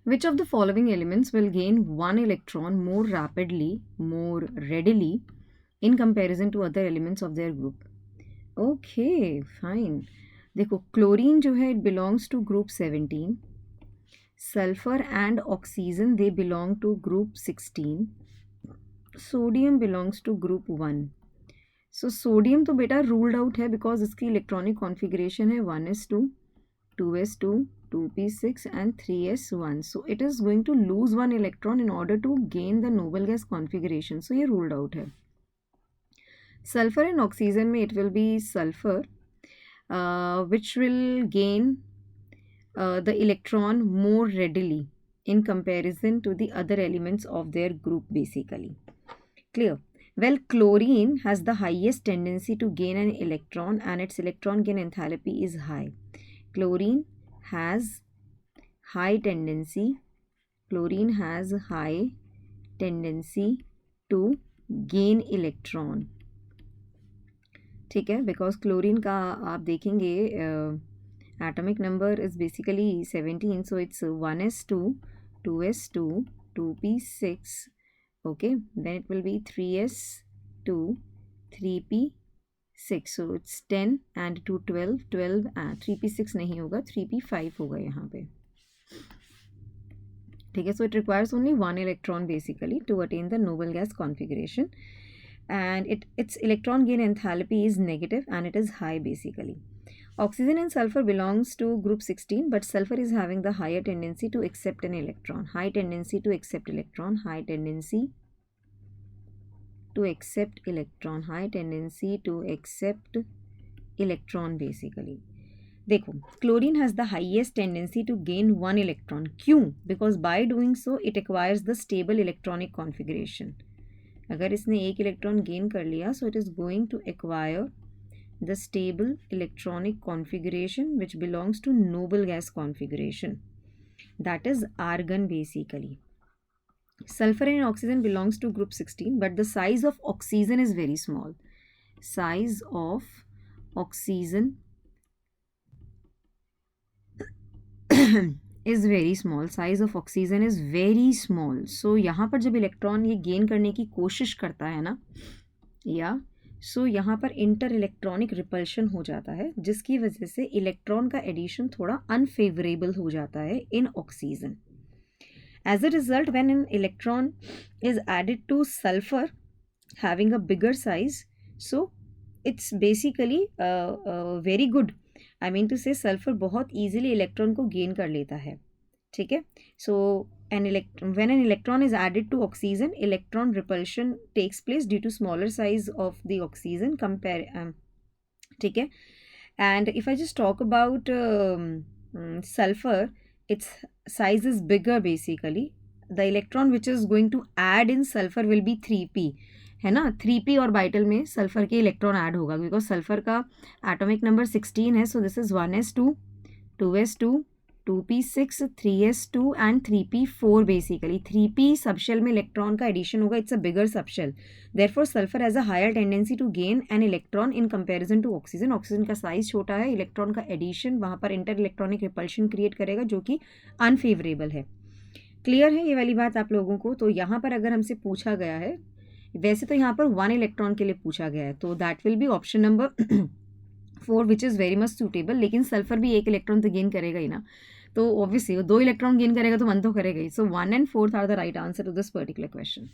Which of the following elements will gain one electron more rapidly, more readily in comparison to other elements of their group? Okay, fine. देखो chlorine जो है it belongs to group 17. Sulfur and oxygen they belong to group 16. Sodium belongs to group 1. So sodium तो बेटा ruled out है because इसकी electronic configuration है 1s2, 2s2, 2p6 and 3s1. So it is going to lose one electron in order to gain the noble gas configuration. So ये ruled out है. Sulfur and oxygen में it will be sulfur which will gain the electron more readily in comparison to the other elements of their group basically. Clear? Well, chlorine has the highest tendency to gain an electron and its electron gain enthalpy is high. Chlorine has high tendency to gain electron. ठीक है, because chlorine का आप देखेंगे atomic number is basically 17, so it's 1s2, 2s2, 2p6. Okay, then it will be 3s2, 3p6, so it's 10 and 2 12 and 3p6 नहीं होगा, 3p5 होगा यहाँ पे. ठीक है, so it requires only one electron basically to attain the noble gas configuration, and its electron gain enthalpy is negative and it is high basically. Oxygen and sulfur belongs to group 16, but sulfur is having the higher tendency to accept an electron. High tendency to accept electron. High tendency to accept electron. High tendency to accept electron basically. देखो, chlorine has the highest tendency to gain one electron. क्यों? Because by doing so, it acquires the stable electronic configuration. अगर इसने एक electron gain कर लिया, so it is going to acquire the stable electronic configuration which belongs to noble gas configuration, that is argon basically. Sulfur and oxygen belongs to group 16, but the size of oxygen is very small. Size of oxygen is very small. Size of oxygen is very small. So यहाँ पर जब electron ये gain करने की कोशिश करता है ना, या सो यहाँ पर इंटर इलेक्ट्रॉनिक रिपल्शन हो जाता है, जिसकी वजह से इलेक्ट्रॉन का एडिशन थोड़ा अनफेवरेबल हो जाता है in oxygen. As a result, when an electron is added to sulphur having a bigger size, so it's basically very good. I mean to say sulphur बहुत ईजिली इलेक्ट्रॉन को gain कर लेता है. ठीक है, सो when an electron is added to oxygen, electron repulsion takes place due to smaller size of the oxygen ठीक है. And if I just talk about sulfur, its size is bigger basically. The electron which is going to add in sulfur will be 3p, है ना. 3p orbital में sulphur के electron add होगा, because sulphur का atomic number 16 है. So this is 1s2, 2s2, 2p6, 3s2 and 3p4 basically. 3p subshell में electron का addition होगा. It's a bigger subshell. Therefore sulphur has a higher tendency to gain an electron in comparison to oxygen. Oxygen का size छोटा है, electron का addition वहाँ पर inter electronic repulsion create करेगा जो कि अनफेवरेबल है. क्लियर है ये वाली बात आप लोगों को? तो यहाँ पर अगर हमसे पूछा गया है, वैसे तो यहाँ पर 1 इलेक्ट्रॉन के लिए पूछा गया है, तो that will be option number 4 which is very much suitable. लेकिन सल्फर भी एक इलेक्ट्रॉन तो गेन करेगा ही ना, तो ऑब्वियसली वो 2 इलेक्ट्रॉन गेन करेगा तो 1 तो करेगा ही. So 1 and 4 are the right answer to this particular question.